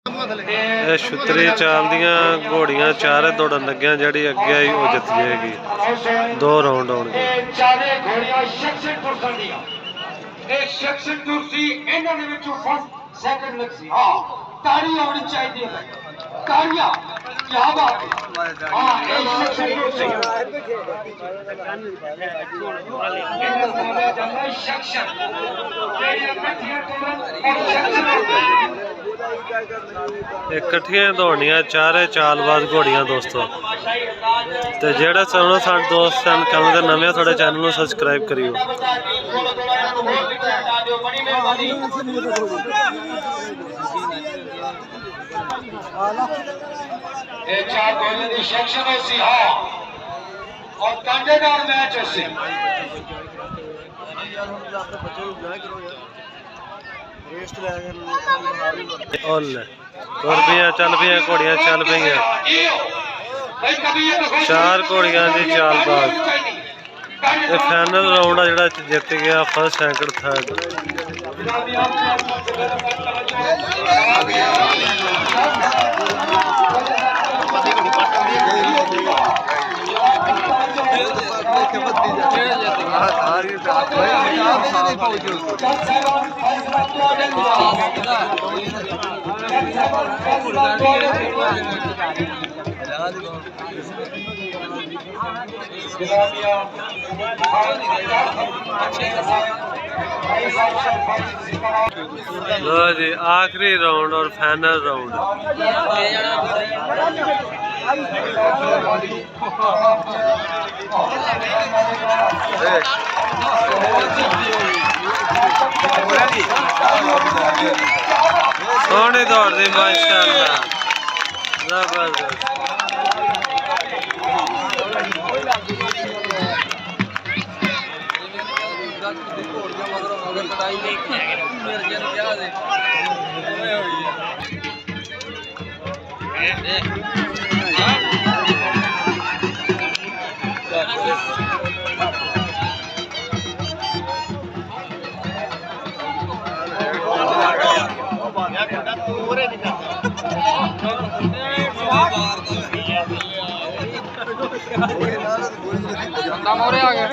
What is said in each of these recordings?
ਇਹ ਛੁਤਰੀ ਚਾਲ ਦੀਆਂ ਘੋੜੀਆਂ ਚਾਰੇ ਦੌੜਨ ਲੱਗੀਆਂ, ਜਿਹੜੀ ਅੱਗੇ ਆਈ ਉਹ ਜਿੱਤ ਜਾਏਗੀ। 2 ਰਾਉਂਡ ਹੋਣਗੇ। ਚਾਰੇ ਘੋੜੀਆਂ ਸ਼ਖਸਨ ਪੁਰਖਾਂ ਦੀਆਂ। ਇਹ ਸ਼ਖਸਨ ਕੁਰਸੀ ਇਹਨਾਂ ਦੇ ਵਿੱਚੋਂ ਫਸਟ ਸੈਕੰਡ ਲੱਗ ਸੀ। ਹਾਂ ਤਾੜੀ ਆਉਣੀ ਚਾਹੀਦੀ ਹੈ, ਤਾੜੀਆਂ। ਕੀ ਬਾਤ ਹੈ। ਹਾਂ ਇਹ ਸ਼ਖਸਨ ਕੁਰਸੀ ਇਹਨਾਂ ਦਾ ਨਾਮ ਜਾਂਦਾ ਸ਼ਖਸਨ, ਜਿਹੜੀਆਂ ਇਕੱਠੀਆਂ ਤੋੜਨ ਔਰ ਸ਼ਖਸਨ ਇਕੱਠੀਆਂ ਦੌੜਨੀਆਂ ਚਾਰੇ ਚਾਲਬਾਜ਼ ਘੋੜੀਆਂ ਦੋਸਤੋ। ਤੇ ਜਿਹੜਾ ਸਾਡੇ ਦੋਸਤ ਚੈਨਲ ਦੇ ਨਵੇਂ ਸਾਡੇ ਚੈਨਲ ਨੂੰ ਸਬਸਕ੍ਰਾਈਬ ਕਰਿਓ। ਇਹ ਚਾਰ ਘੋੜਿਆਂ ਦੀ ਸੈਕਸ਼ਨ ਹੋ ਸੀ। ਹਾਂ ਔਰ ਕੰਡੇਦਾਰ ਮੈਚ ਹੋ ਸੀ। ਤੁਰ ਪਈਆਂ, ਚੱਲ ਪਈਆਂ ਘੋੜੀਆਂ, ਚੱਲ ਪਈਆਂ। 4 ਘੋੜੀਆਂ ਦੀ ਚਾਲਬਾਜ਼। ਇਹ ਫਾਈਨਲ ਰਾਉਂਡ ਆ ਜਿਹੜਾ ਜਿੱਤ ਗਿਆ ਫਸਟ ਸੈਕੰਡ ਥਰਡ। लो जी आखिरी राउंड और फाइनल राउंड। सोहनी दौड़ दी माशाअल्लाह, जबरदस्त। मोरे आ गया।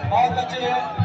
बहुत अच्छे